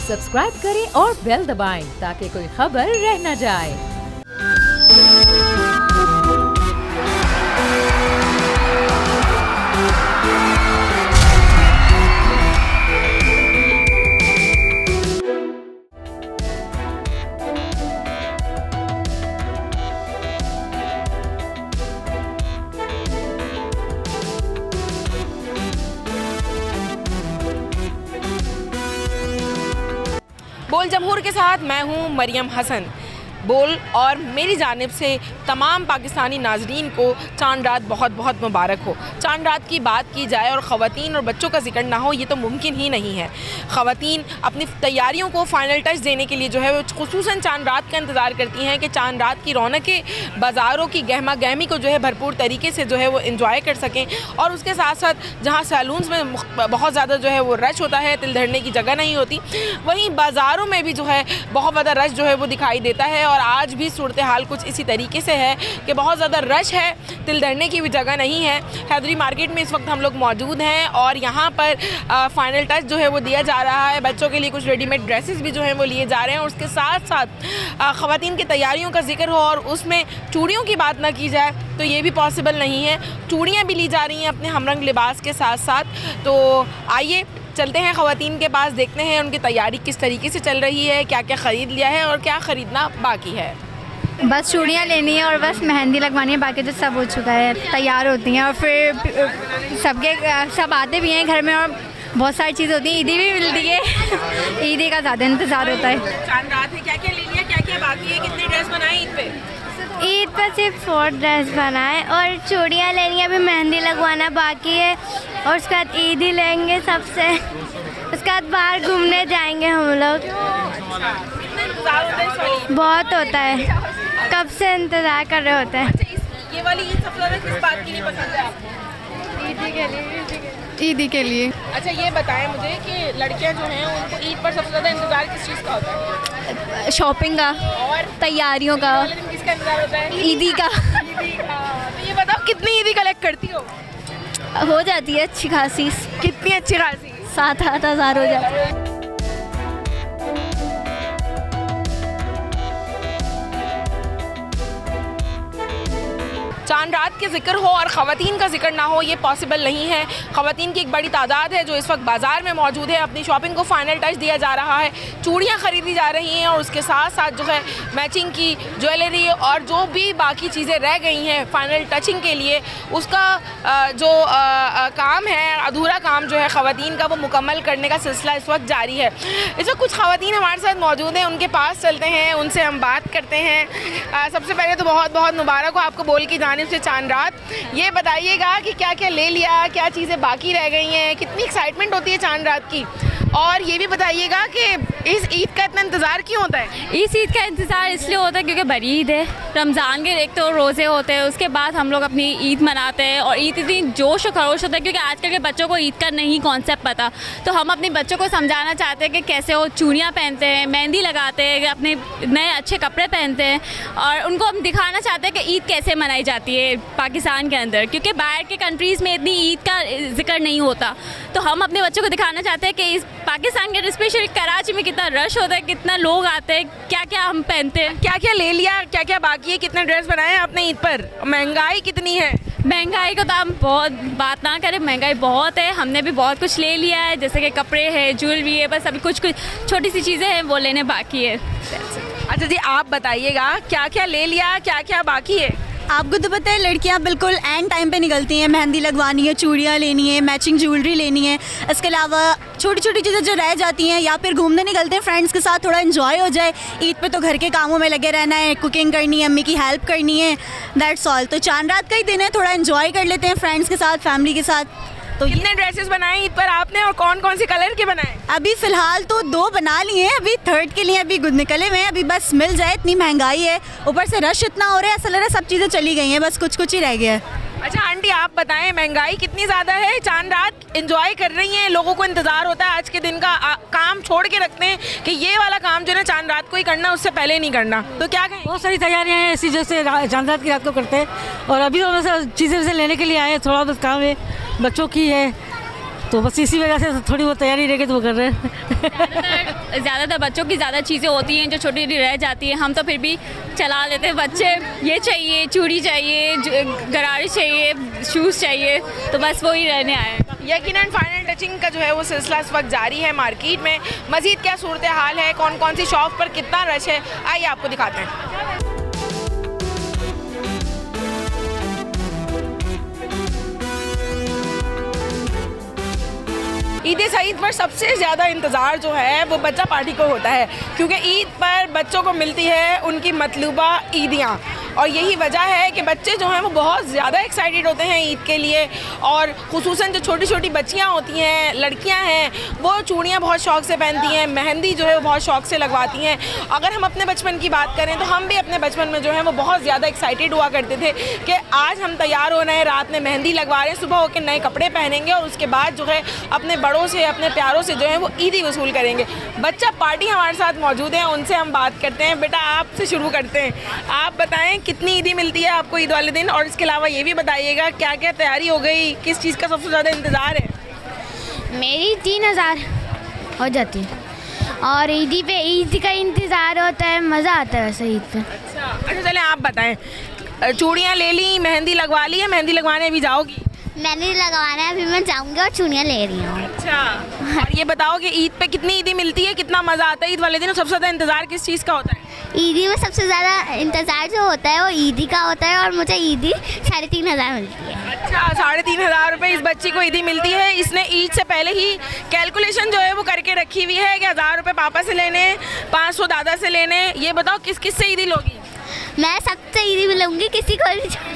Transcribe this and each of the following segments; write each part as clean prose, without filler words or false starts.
Subscribe करें और bell दबाएं ताकि कोई खबर रह न जाए। बोल जमहूर के साथ मैं हूं मरियम हसन। बोल और मेरी जानिब से तमाम पाकिस्तानी नाजरीन को चांद रात बहुत बहुत मुबारक हो। चांद रात की बात की जाए और ख़वातीन और बच्चों का जिक्र ना हो ये तो मुमकिन ही नहीं है। ख़वातीन अपनी तैयारियों को फ़ाइनल टच देने के लिए जो है वो खुसूसन चांद रात का इंतज़ार करती हैं कि चांद रात की रौनकें बाज़ारों की गहमा गहमी को जो है भरपूर तरीके से जो है वो इंजॉय कर सकें। और उसके साथ साथ जहाँ सैलून्स में बहुत ज़्यादा जो है वो रश होता है, तिल धरने की जगह नहीं होती, वहीं बाज़ारों में भी जो है बहुत ज़्यादा रश जो है वो दिखाई देता है। और आज भी सूरत हाल कुछ इसी तरीके से है कि बहुत ज़्यादा रश है, तिल धरने की भी जगह नहीं है। हैदरी मार्केट में इस वक्त हम लोग मौजूद हैं और यहाँ पर फाइनल टच जो है वो दिया जा रहा है। बच्चों के लिए कुछ रेडीमेड ड्रेसेस भी जो हैं वो लिए जा रहे हैं। और उसके साथ साथ ख़वातीन की तैयारियों का जिक्र हो और उसमें चूड़ियों की बात ना की जाए तो ये भी पॉसिबल नहीं है। चूड़ियाँ भी ली जा रही हैं अपने हमरंग लिबास के साथ साथ। तो आइए चलते हैं ख़वातीन के पास, देखते हैं उनकी तैयारी किस तरीके से चल रही है, क्या क्या ख़रीद लिया है और क्या ख़रीदना बाकी है। बस चूड़ियाँ लेनी है और बस मेहंदी लगवानी है, बाकी तो सब हो चुका है, तैयार होती हैं। और फिर सब आते भी हैं घर में और बहुत सारी चीज़ होती है, ईदी भी मिलती है। ईदी का ज़्यादा इंतज़ार होता है। चांद रात है, क्या क्या ले लिया, क्या क्या बाकी है, कितने ड्रेस बनाए ईद पे? ईद पर सिर्फ 4 ड्रेस बनाए और चूड़ियाँ लेनी है, अभी मेहंदी लगवाना बाकी है और उसके बाद ईद ही लेंगे सबसे। उसके बाद बाहर घूमने जाएंगे हम लोग। बहुत होता है, कब से इंतज़ार कर रहे होते हैं। ये वाली ईद सबसे ज़्यादा किस बात के लिए पसंद है आपको? ईदी के लिए। ईदी के लिए। अच्छा ये बताएं मुझे कि लड़कियां जो हैं उनको ईद पर सबसे ज़्यादा इंतज़ार किस चीज़ का होता है? शॉपिंग का और तैयारियों का। किसका इंतज़ार होता है? ईदी का। तो ये बताओ कितनी ईदी कलेक्ट करती हो जाती है अच्छी खासी। कितनी अच्छी खासी? 7-8 हज़ार हो जाती है। चांद रात के जिक्र हो और ख़वातीन का जिक्र ना हो ये पॉसिबल नहीं है। ख़वातीन की एक बड़ी तादाद है जो इस वक्त बाज़ार में मौजूद है, अपनी शॉपिंग को फाइनल टच दिया जा रहा है। चूड़ियाँ ख़रीदी जा रही हैं और उसके साथ साथ जो है मैचिंग की ज्वेलरी और जो भी बाकी चीज़ें रह गई हैं फाइनल टचिंग के लिए, उसका जो काम है, अधूरा काम जो है ख़वातीन का, वो मुकम्मल करने का सिलसिला इस वक्त जारी है। इस वक्त कुछ ख़वातीन हमारे साथ मौजूद हैं, उनके पास चलते हैं, उनसे हम बात करते हैं। सबसे पहले तो बहुत बहुत मुबारक हो आपको बोल की जानिब से चांद रात। ये बताइएगा कि क्या क्या ले लिया, क्या चीज़ें बाकी रह गई हैं, कितनी एक्साइटमेंट होती है चांद रात की, और ये भी बताइएगा कि इस ईद का इतना इंतज़ार क्यों होता है? इस ईद का इंतज़ार इसलिए होता है क्योंकि बड़ी ईद है। रमज़ान के एक तो रोज़े होते हैं, उसके बाद हम लोग अपनी ईद मनाते हैं और ईद इतनी जोश और खरोश होता है क्योंकि आजकल के बच्चों को ईद का नहीं कॉन्सेप्ट पता। तो हम अपने बच्चों को समझाना चाहते हैं कि कैसे वो चूड़ियाँ पहनते हैं, मेहंदी लगाते हैं, अपने नए अच्छे कपड़े पहनते हैं और उनको हम दिखाना चाहते हैं कि ईद कैसे मनाई जाती है पाकिस्तान के अंदर, क्योंकि बाहर के कंट्रीज़ में इतनी ईद का जिक्र नहीं होता। तो हम अपने बच्चों को दिखाना चाहते हैं कि इस पाकिस्तान के स्पेशली कराची में कितना रश होता है, कितना लोग आते हैं, क्या क्या हम पहनते हैं। क्या क्या ले लिया, क्या क्या बाकी है, कितने ड्रेस बनाए हैं आपने ईद पर? महंगाई कितनी है? महंगाई को तो हम बहुत बात ना करें, महंगाई बहुत है। हमने भी बहुत कुछ ले लिया है, जैसे कि कपड़े हैं, ज्वेलरी है, बस अभी कुछ छोटी सी चीज़ें हैं वो लेने बाकी है। अच्छा जी आप बताइएगा क्या क्या ले लिया, क्या क्या बाकी है? आपको तो पता है लड़कियां बिल्कुल एंड टाइम पे निकलती हैं, मेहंदी लगवानी है, चूड़ियाँ लेनी है, मैचिंग ज्वेलरी लेनी है। इसके अलावा छोटी छोटी चीज़ें जो रह जाती हैं, या फिर घूमने निकलते हैं फ्रेंड्स के साथ, थोड़ा एंजॉय हो जाए। ईद पे तो घर के कामों में लगे रहना है, कुकिंग करनी है, अम्मी की हेल्प करनी है, दैट्स ऑल। तो चांद रात का ही दिन है, थोड़ा एंजॉय कर लेते हैं फ्रेंड्स के साथ, फैमिली के साथ। तो कितने ड्रेसेस बनाए ईद पर आपने और कौन कौन से कलर के बनाए? अभी फ़िलहाल तो 2 बना लिए हैं, अभी 3rd के लिए अभी निकले हुए हैं। अभी बस मिल जाए, इतनी महंगाई है, ऊपर से रश इतना हो रहा है, ऐसा लग रहा है सब चीज़ें चली गई हैं, बस कुछ कुछ ही रह गया है। अच्छा आंटी आप बताएं महंगाई कितनी ज़्यादा है? चांद रात एंजॉय कर रही हैं, लोगों को इंतज़ार होता है आज के दिन का, काम छोड़ के रखते हैं कि ये वाला काम जो है ना चांद रात को ही करना, उससे पहले नहीं करना, तो क्या कहें? बहुत सारी तैयारियां हैं ऐसी जैसे चांद रात की रात को करते हैं और अभी तो चीज़ें लेने के लिए आए हैं, थोड़ा बहुत काम है बच्चों की है, तो बस इसी वजह से थोड़ी बहुत तैयारी रह गई तो वो कर रहे हैं। ज़्यादातर बच्चों की ज़्यादा चीज़ें होती हैं जो छोटी छोटी रह जाती हैं, हम तो फिर भी चला लेते हैं। बच्चे ये चाहिए, चूड़ी चाहिए, गरारे चाहिए, शूज़ चाहिए, तो बस वही रहने आए हैं। यकीनन फाइनल टचिंग का जो है वो सिलसिला इस वक्त जारी है मार्केट में। मज़ीद क्या सूरत हाल है, कौन कौन सी शॉप पर कितना रश है, आइए आपको दिखाते हैं। ईद सईद पर सबसे ज़्यादा इंतज़ार जो है वो बच्चा पार्टी को होता है, क्योंकि ईद पर बच्चों को मिलती है उनकी मतलूबा ईदियाँ, और यही वजह है कि बच्चे जो हैं वो बहुत ज़्यादा एक्साइटेड होते हैं ईद के लिए। और ख़ुसूसन जो छोटी छोटी बच्चियाँ होती हैं, लड़कियाँ हैं, वो चूड़ियाँ बहुत शौक़ से पहनती हैं, मेहंदी जो है वो बहुत शौक़ से लगवाती हैं। अगर हम अपने बचपन की बात करें तो हम भी अपने बचपन में जो है वो बहुत ज़्यादा एक्साइटेड हुआ करते थे कि आज हम तैयार हो रहे हैं, रात में मेहंदी लगवा रहे हैं, सुबह होकर नए कपड़े पहनेंगे और उसके बाद जो है अपने बड़ों से, अपने प्यारों से जो है वो ईदी वसूल करेंगे। बच्चा पार्टी हमारे साथ मौजूद है, उनसे हम बात करते हैं। बेटा आपसे शुरू करते हैं, आप बताएं कितनी ईदी मिलती है आपको ईद वाले दिन, और इसके अलावा ये भी बताइएगा क्या क्या तैयारी हो गई, किस चीज़ का सबसे ज़्यादा इंतज़ार है? मेरी 3000 हो जाती है और ईदी पे ईद का इंतज़ार होता है, मज़ा आता है वैसे ईद पे। अच्छा चलें आप बताएं, चूड़ियाँ ले ली, मेहंदी लगवा ली, या मेहंदी लगवाने अभी जाओगी? मैंने लगवाना है, अभी मैं जाऊंगी और चूड़ियाँ ले रही हूँ। अच्छा, और ये बताओ कि ईद पे कितनी ईदी मिलती है, कितना मज़ा आता है ईद वाले दिन, सबसे ज़्यादा इंतज़ार किस चीज़ का होता है? ईदी में सबसे ज़्यादा इंतज़ार जो होता है वो ईदी का होता है, और मुझे ईदी 3500 मिलती है। अच्छा, 3500 रुपये इस बच्ची को ईदी मिलती है। इसने ईद से पहले ही कैलकुलेशन जो है वो करके रखी हुई है कि 1000 रुपये पापा से लेने, 500 दादा से लेने। ये बताओ किस किस से ईदी लोगी? मैं सबसे ईदी मिलूँगी, किसी को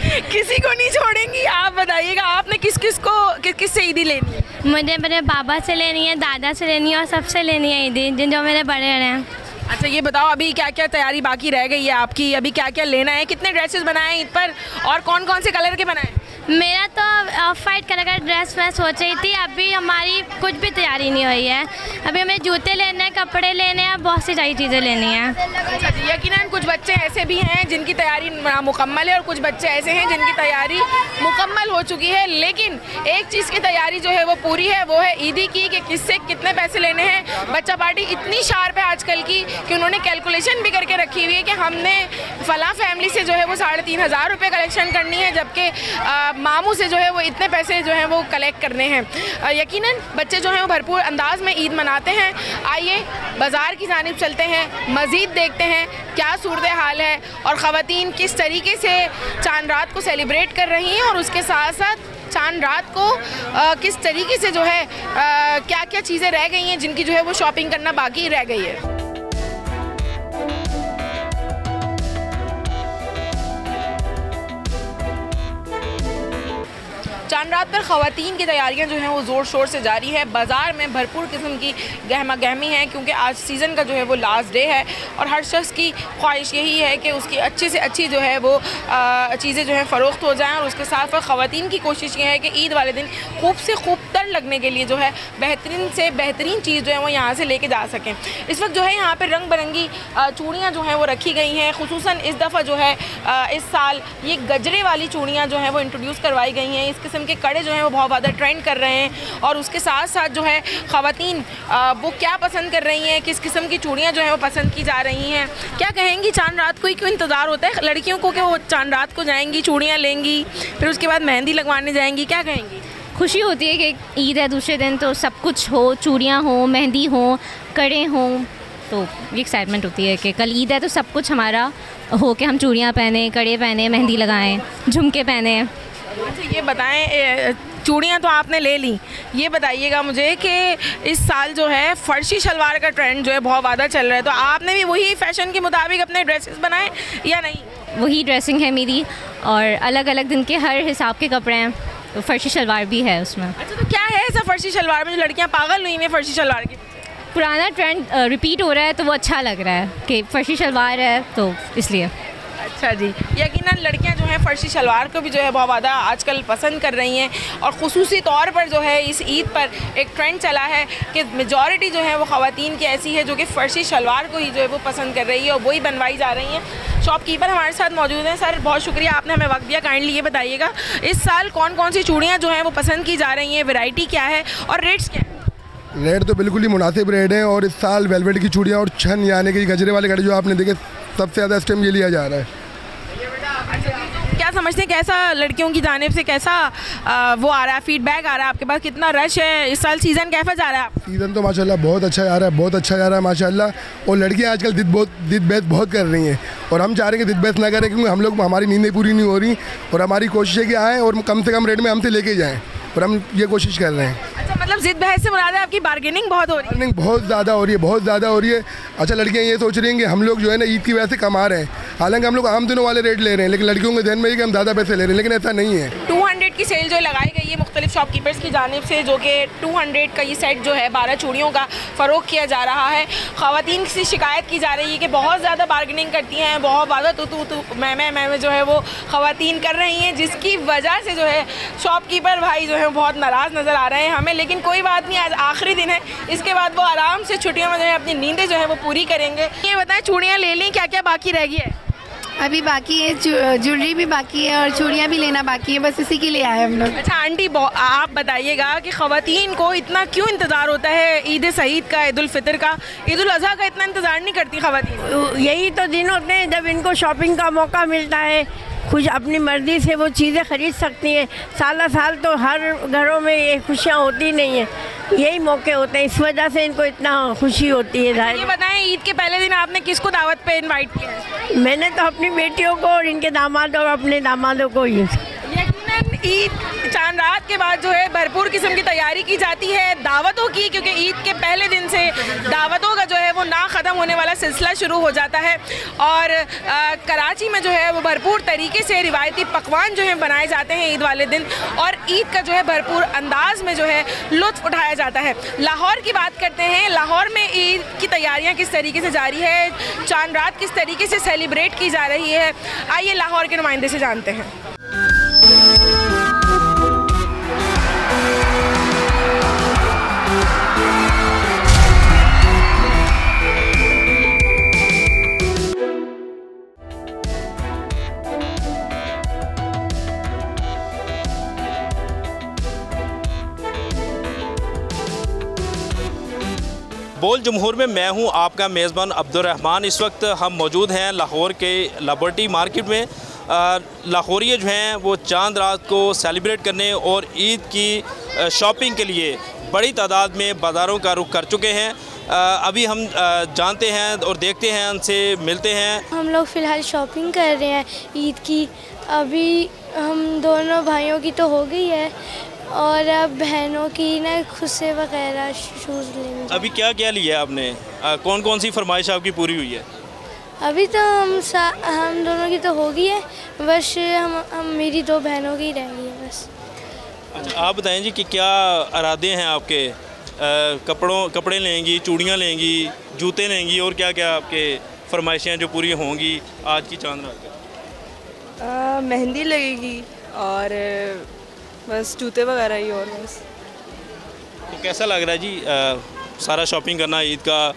किसी को नहीं छोड़ेंगी। आप बताइएगा आपने किस किस से ईदी लेनी है? मुझे मेरे बाबा से लेनी है, दादा से लेनी है और सबसे लेनी है ईदी, जिन जो मेरे बड़े हैं। अच्छा ये बताओ अभी क्या क्या तैयारी बाकी रह गई है आपकी, अभी क्या क्या लेना है, कितने ड्रेसेस बनाए ईद पर और कौन कौन से कलर के बनाए? मेरा तो ऑफ वाइट कलर का ड्रेस मैं सोच रही थी, अभी हमारी कुछ भी तैयारी नहीं हुई है। अभी हमें जूते लेने हैं, कपड़े लेने हैं, बहुत सी सारी चीज़ें लेनी हैं। अच्छा जी, यकीनन कुछ बच्चे ऐसे भी हैं जिनकी तैयारी मुकम्मल है और कुछ बच्चे ऐसे हैं जिनकी तैयारी मुकम्मल हो चुकी है, लेकिन एक चीज़ की तैयारी जो है वो पूरी है, वो है ईदी की कि किससे कितने पैसे लेने हैं। बच्चा पार्टी इतनी शार्प है आजकल की कि उन्होंने कैलकुलेशन भी करके रखी हुई है कि हमने फ़लाँ फैमिली से जो है वो 3500 रुपये कलेक्शन करनी है, जबकि मामू से जो है वो इतने पैसे जो हैं वो कलेक्ट करने हैं। यकीनन बच्चे जो हैं वो भरपूर अंदाज में ईद मनाते हैं। आइए बाज़ार की जानिब चलते हैं, मज़ीद देखते हैं क्या सूरत हाल है और ख़वातीन किस तरीके से चांद रात को सेलिब्रेट कर रही हैं, और उसके साथ साथ चांद रात को किस तरीके से जो है क्या क्या चीज़ें रह गई हैं जिनकी जो है वो शॉपिंग करना बाकी रह गई है। चांद रात पर ख़वातीन की तैयारियां जो हैं वो ज़ोर शोर से जारी है। बाज़ार में भरपूर किस्म की गहमा गहमी है, क्योंकि आज सीज़न का जो है वो लास्ट डे है और हर शख्स की ख्वाहिश यही है कि उसकी अच्छी से अच्छी जो है वो चीज़ें जो है फ़रोख्त हो जाएं, और उसके साथ साथ ख़वातीन की कोशिश ये है कि ईद वाले दिन खूब से खूबतर लगने के लिए जो है बेहतरीन से बेहतरीन चीज़ जो है वो यहाँ से लेके जा सकें। इस वक्त जो है यहाँ पर रंग बिरंगी चूड़ियाँ जो हैं वो रखी गई हैं। ख़ुसूसन इस दफ़ा जो है इस साल ये गजरे वाली चूड़ियाँ जो हैं वो इंट्रोड्यूस करवाई गई हैं। इस किस्म के कड़े जो हैं वो बहुत ज़्यादा ट्रेंड कर रहे हैं, और उसके साथ साथ जो है ख़वातीन वो क्या पसंद कर रही हैं, किस किस्म की चूड़ियाँ जो हैं वो पसंद की जा रही हैं। क्या कहेंगी, चांद रात को ही क्यों इंतज़ार होता है लड़कियों को कि वो चांद रात को जाएंगी, चूड़ियाँ लेंगी, फिर उसके बाद मेहंदी लगवाने जाएंगी, क्या कहेंगी? खुशी होती है कि ईद है, दूसरे दिन तो सब कुछ हो, चूड़ियाँ हो, मेहंदी हो, कड़े हों, तो ये एक्साइटमेंट होती है कि कल ईद है तो सब कुछ हमारा हो कि हम चूड़ियाँ पहने, कड़े पहने, मेहंदी लगाएं, झुमके पहने। अच्छा ये बताएं, चूड़ियाँ तो आपने ले ली, ये बताइएगा मुझे कि इस साल जो है फर्शी शलवार का ट्रेंड जो है बहुत ज़्यादा चल रहा है, तो आपने भी वही फैशन के मुताबिक अपने ड्रेसेस बनाए या नहीं? वही ड्रेसिंग है मेरी, और अलग अलग दिन के हर हिसाब के कपड़े हैं, तो फर्शी शलवार भी है उसमें। अच्छा तो क्या है ऐसा फर्शी शलवार में जो लड़कियाँ पागल हुई हैं फर्शी शलवार की? पुराना ट्रेंड रिपीट हो रहा है तो वो अच्छा लग रहा है कि फर्शी शलवार है, तो इसलिए। अच्छा जी, यकीनन लड़कियां जो हैं फ़र्शी शलवार को भी जो है बहुत ज़्यादा आजकल पसंद कर रही हैं, और ख़ुसूसी तौर पर जो है इस ईद पर एक ट्रेंड चला है कि मेजॉरिटी जो है वो ख़वातीन की ऐसी है जो कि फ़र्शी शलवार को ही जो है वो पसंद कर रही है और वही बनवाई जा रही हैं। शॉपकीपर हमारे साथ मौजूद हैं। सर बहुत शुक्रिया, आपने हमें वक्त दिया। काइंडली ये बताइएगा इस साल कौन कौन सी चूड़ियाँ जो हैं वो पसंद की जा रही हैं, वैरायटी क्या है और रेट्स क्या है? रेट तो बिल्कुल ही मुनासिब रेट है और इस साल वेलवेट की चूड़ियाँ और छन यानी कि गजरे वाले कड़े जो आपने देखे सबसे ज़्यादा इस टाइम ये लिया जा रहा है। क्या समझते हैं कैसा लड़कियों की जानिब से कैसा वो आ रहा है, फीडबैक आ रहा है आपके पास, कितना रश है इस साल, सीज़न कैसा जा रहा है? सीज़न तो माशाल्लाह बहुत अच्छा जा रहा है, बहुत अच्छा जा रहा है माशाल्लाह। और लड़कियां आजकल जिद बहस बहुत कर रही हैं और हम चाह रहे हैं कि जिद बहस ना करें, क्योंकि हम लोग हमारी नींदें पूरी नहीं हो रही और हमारी कोशिश है कि आएँ और कम से कम रेट में हमसे लेके जाएँ और हम ये कोशिश कर रहे हैं। अच्छा, मतलब जिद बहस से मुराद है आपकी बार्गेनिंग बहुत हो रही है? बार्गेनिंग बहुत ज़्यादा हो रही है, बहुत ज़्यादा हो रही है। अच्छा, लड़कियां ये सोच रही हैं कि हम लोग जो है ना ईद की वजह से कमा रहे हैं, हालांकि हम लोग आम दिनों वाले रेट ले रहे हैं, लेकिन लड़कियों के ध्यान में है कि हम ज़्यादा पैसे ले रहे हैं, लेकिन ऐसा नहीं है। 200 की सेल जो लगाई गई है मुख्तलिफ शॉपकीपर्स की जानिब से, जो कि 200 का ये सेट जो है 12 चूड़ियों का फ़रोग किया जा रहा है। ख़वातीन से शिकायत की जा रही है कि बहुत ज़्यादा बार्गेनिंग करती हैं, बहुत ज़्यादा तू मैं जो है वो ख़वातीन कर रही हैं, जिसकी वजह से जो है शॉपकीपर भाई जो है बहुत नाराज़ नज़र आ रहे हैं हमें। लेकिन कोई बात नहीं, आज आखिरी दिन है, इसके बाद वो आराम से छुट्टियों में जो है अपनी नींदें जो है वो पूरी करेंगे। ये बताएं, चूड़ियाँ ले ली, क्या क्या बाकी रह गई है? अभी बाकी है, ज्वेलरी भी बाकी है और चूड़ियाँ भी लेना बाकी है, बस इसी के लिए आए हम लोग। अच्छा आंटी, आप बताइएगा कि ख़वातीन को इतना क्यों इंतज़ार होता है ईद सईद का, ईद उल फितर का, ईद उल अज़हा का इतना इंतज़ार नहीं करती ख़वातीन? यही तो दिन होते हैं जब इनको शॉपिंग का मौका मिलता है, खुश अपनी मर्ज़ी से वो चीज़ें ख़रीद सकती हैं। साल साल तो हर घरों में ये खुशियाँ होती नहीं हैं, यही मौके होते हैं, इस वजह से इनको इतना खुशी होती है। ये बताएं, ईद के पहले दिन आपने किसको दावत पे इनवाइट किया है? मैंने तो अपनी बेटियों को और इनके दामाद और अपने दामादों को ही। यकीनन ईद चांद रात के बाद जो है भरपूर किस्म की तैयारी की जाती है दावतों की, क्योंकि ईद के पहले दिन से दावतों का जो है वो ना ख़त्म होने वाला सिलसिला शुरू हो जाता है। और कराची में जो है वो भरपूर तरीके से रिवायती पकवान जो है बनाए जाते हैं ईद वाले दिन, और ईद का जो है भरपूर अंदाज में जो है लुत्फ़ उठाया जाता है। लाहौर की बात करते हैं, लाहौर में ईद की तैयारियाँ किस तरीके से जारी है, चांद रात किस तरीके से सेलिब्रेट की जा रही है, आइए लाहौर के नुमाइंदे से जानते हैं। बोल जमहूर में मैं हूं आपका मेज़बान अब्दुर्रहमान। इस वक्त हम मौजूद हैं लाहौर के लिबर्टी मार्केट में। लाहौरिये जो हैं वो चांद रात को सेलिब्रेट करने और ईद की शॉपिंग के लिए बड़ी तादाद में बाज़ारों का रुख कर चुके हैं। अभी हम जानते हैं और देखते हैं, उनसे मिलते हैं। हम लोग फ़िलहाल शॉपिंग कर रहे हैं ईद की। अभी हम दोनों भाइयों की तो हो गई है और अब बहनों की ना खुस्से वगैरह शूज़ लेंगे। अभी क्या क्या लिया आपने? कौन कौन सी फरमाइश आपकी पूरी हुई है? अभी तो हम दोनों की तो हो गई है, बस हम मेरी 2 बहनों की रह गई है बस। अच्छा, आप बताएं जी कि क्या इरादे हैं आपके? कपड़े लेंगी, चूड़ियाँ लेंगी, जूते लेंगी और क्या क्या आपके फरमाइशें जो पूरी होंगी आज की चांद रात? मेहंदी लगेगी और बस जूते वगैरह ही, और बस। तो कैसा लग रहा है जी सारा शॉपिंग करना ईद का?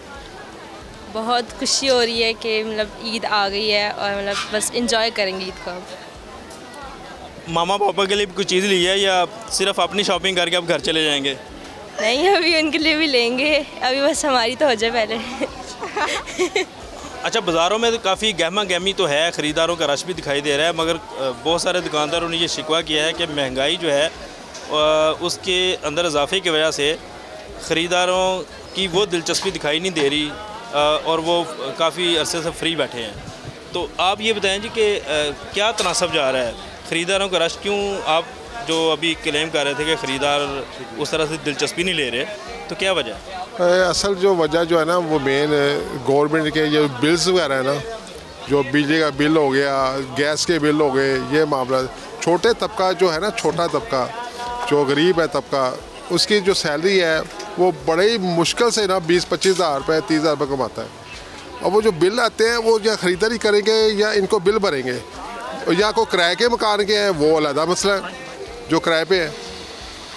बहुत खुशी हो रही है कि मतलब ईद आ गई है और मतलब बस एंजॉय करेंगे ईद को। मामा पापा के लिए भी कुछ चीज़ ली है या सिर्फ अपनी शॉपिंग करके अब घर चले जाएंगे? नहीं, अभी उनके लिए भी लेंगे, अभी बस हमारी तो हो जाए पहले। अच्छा, बाज़ारों में तो काफ़ी गहमा गहमी तो है, ख़रीदारों का रश भी दिखाई दे रहा है, मगर बहुत सारे दुकानदारों ने ये शिकवा किया है कि महंगाई जो है उसके अंदर इजाफे की वजह से ख़रीदारों की वो दिलचस्पी दिखाई नहीं दे रही और वो काफ़ी अरसे से फ्री बैठे हैं। तो आप ये बताएं जी कि क्या तनासब जा रहा है, ख़रीदारों का रश क्यों? आप जो अभी क्लेम कर रहे थे कि ख़रीदार उस तरह से दिलचस्पी नहीं ले रहे, तो क्या वजह है? असल जो वजह जो है ना वो मेन गवर्नमेंट के जो बिल्स वगैरह है ना, जो बिजली का बिल हो गया, गैस के बिल हो गए, ये मामला छोटे तबका जो है ना, छोटा तबका जो गरीब है तबका, उसकी जो सैलरी है वो बड़े ही मुश्किल से ना 20-25 हज़ार रुपये 30 हज़ार रुपये कमाता है। और वो जो बिल आते हैं वो या ख़रीदारी करेंगे या इनको बिल भरेंगे, या कोई किराए के मकान के हैं वो अलग मसला है, जो किराए पे है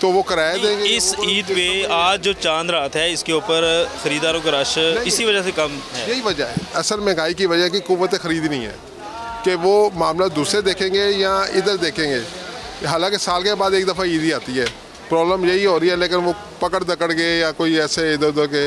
तो वो किराया देंगे। इस ईद पे आज जो चांद रात है इसके ऊपर ख़रीदारों का रश इसी वजह से कम है। यही वजह है, असल महंगाई की वजह की कुव्वत ख़रीद नहीं है कि वो मामला दूसरे देखेंगे या इधर देखेंगे। हालांकि साल के बाद एक दफ़ा ईद ही आती है, प्रॉब्लम यही हो रही है। लेकिन वो पकड़ दकड़ के या कोई ऐसे इधर उधर के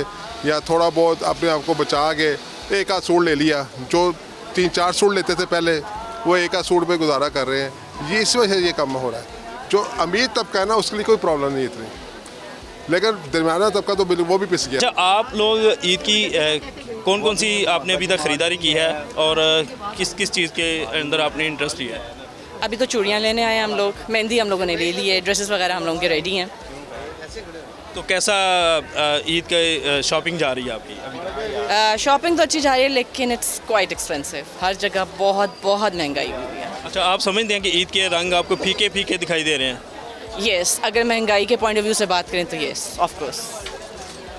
या थोड़ा बहुत अपने आप को बचा के एक आध सूट ले लिया, जो 3-4 सूट लेते थे पहले वो एक आध सूट पे गुजारा कर रहे हैं, ये इस वजह से ये कम हो रहा है। जो अमीर तबका है ना उसके लिए कोई प्रॉब्लम नहीं इतनी, लेकिन दरमियाना तबका तो बिल्कुल वो भी पिस गया। अच्छा, आप लोग ईद की कौन कौन सी आपने अभी तक ख़रीदारी की है और किस किस चीज़ के अंदर आपने इंटरेस्ट लिया है? अभी तो चूड़ियाँ लेने आए हैं हम लोग, मेहंदी हम लोगों ने ले ली है, ड्रेसेस वगैरह हम लोगों के रेडी हैं। तो कैसा ईद का शॉपिंग जा रही है आपकी? शॉपिंग तो अच्छी जा रही है लेकिन इट्स क्वाइट एक्सपेंसिव, हर जगह बहुत बहुत महंगाई हुई है। अच्छा, आप समझते हैं कि ईद के रंग आपको फीके फीके दिखाई दे रहे हैं? येस, अगर महंगाई के पॉइंट ऑफ व्यू से बात करें तो येस, ऑफ कोर्स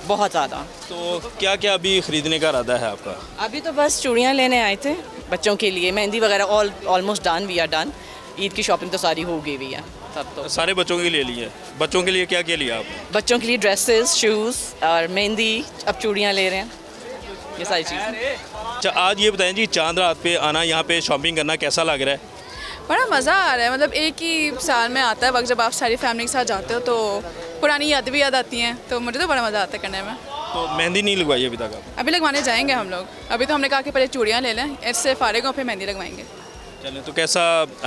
बहुत ज़्यादा। तो क्या क्या अभी ख़रीदने का इरादा है आपका? अभी तो बस चूड़ियाँ लेने आए थे बच्चों के लिए, मेहंदी वगैरह almost done, we are done. Eid की शॉपिंग तो सारी हो गई हुई है तब तो। सारे बच्चों के लिए लिए? बच्चों के लिए क्या क्या लिया आप? बच्चों के लिए ड्रेसेस, शूज़ और मेहंदी, अब चूड़ियाँ ले रहे हैं, ये सारी चीज़ें। अच्छा, आज ये बताएं जी, चांद रात पे आना, यहाँ पे शॉपिंग करना कैसा लग रहा है? बड़ा मज़ा आ रहा है, मतलब एक ही साल में आता है वक्त जब आप सारी फैमिली के साथ जाते हो तो पुरानी यादें भी याद आती हैं, तो मुझे तो बड़ा मज़ा आता है करने में। तो मेहंदी नहीं लगवाई अभी तक आप? अभी लगवाने जाएंगे हम लोग, अभी तो हमने कहा कि पहले चूड़ियाँ ले लें, इससे फारिग हो फिर मेहंदी लगवाएंगे। चलें, तो कैसा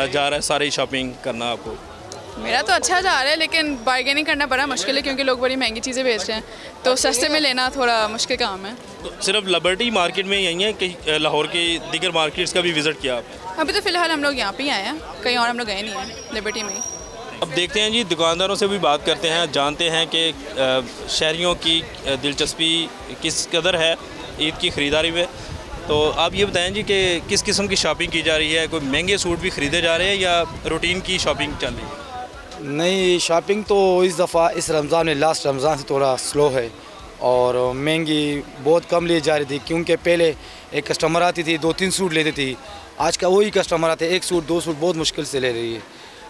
जा रहा है सारी शॉपिंग करना आपको? मेरा तो अच्छा जा रहा है लेकिन बार्गेनिंग करना बड़ा मुश्किल है क्योंकि लोग बड़ी महंगी चीज़ें बेच रहे हैं, तो सस्ते में लेना थोड़ा मुश्किल काम है। तो सिर्फ लिबर्टी मार्केट में यही है कि लाहौर के दीगर मार्केट्स का भी विज़िट किया आपने? अभी तो फ़िलहाल हम लोग यहाँ पे ही आए हैं, कहीं और हम लोग गए नहीं हैं, लिबर्टी में ही। अब देखते हैं जी, दुकानदारों से भी बात करते हैं, जानते हैं कि शहरियों की दिलचस्पी किस कदर है ईद की ख़रीदारी में। तो आप ये बताएं जी कि किस किस्म की शॉपिंग की जा रही है? कोई महंगे सूट भी ख़रीदे जा रहे हैं या रूटीन की शॉपिंग चल रही है? नहीं, शॉपिंग तो इस दफ़ा इस रमज़ान में लास्ट रमज़ान से थोड़ा स्लो है और महंगी बहुत कम ली जा रही थी, क्योंकि पहले एक कस्टमर आती थी 2-3 सूट लेती थी, आज का वही कस्टमर आते 1 सूट 2 सूट बहुत मुश्किल से ले रही है।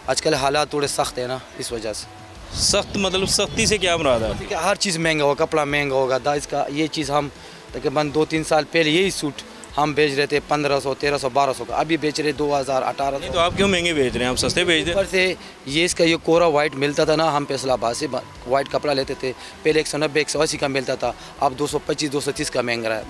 आजकल हालात थोड़े सख्त है ना, इस वजह से। सख्त मतलब सख्ती से क्या मुराद है? हर चीज़ महंगा होगा, कपड़ा महंगा होगा, दाज का ये चीज़ हम तकरीबन 2-3 साल पहले यही सूट हम बेच रहे थे 1500, 1300, 1200 का, अभी बेच रहे 2000, 1800। तो आप क्यों महंगे बेच रहे हैं? आप सस्ते बेच रहे हैं। ऊपर से ये इसका ये कोरा वाइट मिलता था ना, हम फैसलाबाद से वाइट कपड़ा लेते थे, पहले 190, 180 का मिलता था, अब 225, 230 का महंगा है।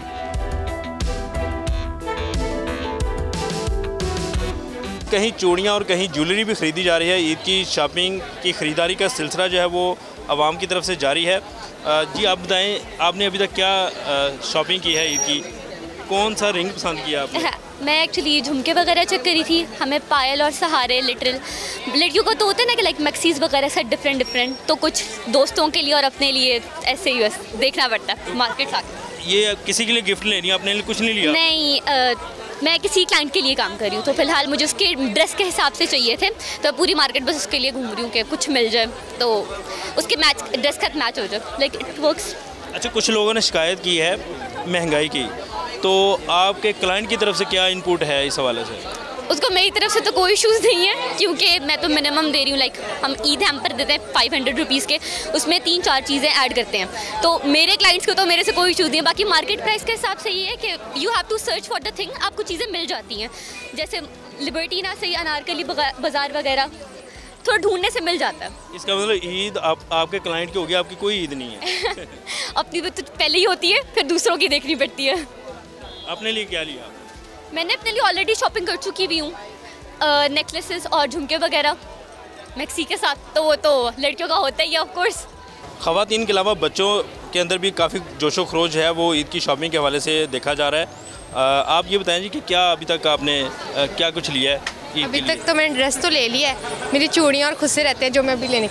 कहीं चूड़ियाँ और कहीं ज्वेलरी भी ख़रीदी जा रही है। ईद की शॉपिंग की ख़रीदारी का सिलसिला जो है वो आवाम की तरफ से जारी है। जी आप बताएं, आपने अभी तक क्या शॉपिंग की है ईद की? कौन सा रिंग पसंद किया आपने? मैं एक्चुअली झुमके वगैरह चेक करी थी, हमें पायल और सहारे लिटिल लड़कियों को तो होते हैं ना कि लाइक मैक्सीज वगैरह से डिफरेंट, तो कुछ दोस्तों के लिए और अपने लिए ऐसे ही बस देखना पड़ता है मार्केट आके। ये किसी के लिए गिफ्ट लेनी है, अपने लिए कुछ नहीं लिया? नहीं, मैं किसी क्लाइंट के लिए काम कर रही हूँ, तो फिलहाल मुझे उसके ड्रेस के हिसाब से चाहिए थे, तो पूरी मार्केट बस उसके लिए घूम रही हूँ कि कुछ मिल जाए तो उसके मैच ड्रेस का मैच हो जाए, लाइक इट वर्क्स। अच्छा, कुछ लोगों ने शिकायत की है महंगाई की, तो आपके क्लाइंट की तरफ से क्या इनपुट है इस हवाले से? उसको मेरी तरफ से तो कोई इशूज़ नहीं है, क्योंकि मैं तो मिनिमम दे रही हूँ, लाइक हम ईद हैम्पर देते हैं 500 रुपीज़ के, उसमें 3-4 चीज़ें ऐड करते हैं, तो मेरे क्लाइंट्स को तो मेरे से कोई इशूज़ नहीं है। बाकी मार्केट प्राइस के हिसाब से ये है कि you have to search for the thing, आपको चीज़ें मिल जाती हैं, जैसे लिबर्टी ना सही, अनारकली बाज़ार वगैरह थोड़ा ढूंढने से मिल जाता है। इसका मतलब ईद आपके क्लाइंट की होगी, आपकी कोई ईद नहीं है? अपनी तो पहले ही होती है, फिर दूसरों की देखनी पड़ती है। अपने लिए क्या लिया? मैंने अपने लिए ऑलरेडी शॉपिंग कर चुकी भी हूँ, नेकलेसेस और झुमके वगैरह मैक्सी के साथ, तो वो तो लड़कियों का होता ही है ऑफ कोर्स। ख़वातीन के अलावा बच्चों के अंदर भी काफ़ी जोशो खरोश है, वो ईद की शॉपिंग के हवाले से देखा जा रहा है। आप ये बताएं जी कि क्या अभी तक आपने क्या कुछ लिया है? अभी तक तो मैंने ड्रेस तो ले लिया है, मेरी चूड़ियाँ और खुद से रहते हैं जो मैं अभी लेने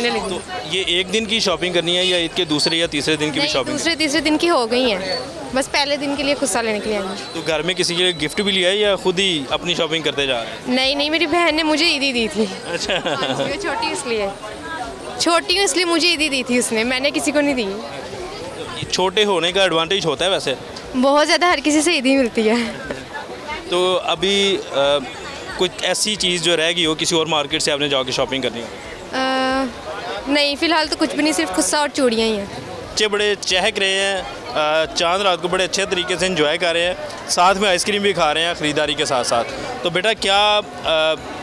लगी। तो ये एक दिन की शॉपिंग करनी है या ईद के दूसरे या तीसरे दिन की भी शॉपिंग? दूसरे तीसरे दिन की हो गई है, बस पहले दिन के लिए खुस्सा लेने के लिए आई। तो घर में किसी के लिए गिफ्ट भी लिया है या खुद ही अपनी शॉपिंग करते जा रहे हैं? नहीं, मेरी बहन ने मुझे ईदी दी थी। अच्छा, छोटी हूँ इसलिए मुझे ईदी दी थी उसने, मैंने किसी को नहीं दी। छोटे होने का एडवांटेज होता है वैसे? बहुत ज़्यादा, हर किसी से ईदी मिलती है। तो अभी कुछ ऐसी चीज़ जो रह गई हो किसी और मार्केट से आपने जाके शॉपिंग करनी हो? नहीं, फ़िलहाल तो कुछ भी नहीं, सिर्फ खुस्सा और चूड़ियाँ ही हैं। बच्चे बड़े चहक रहे हैं, चांद रात को बड़े अच्छे तरीके से एंजॉय कर रहे हैं, साथ में आइसक्रीम भी खा रहे हैं ख़रीदारी के साथ साथ। तो बेटा क्या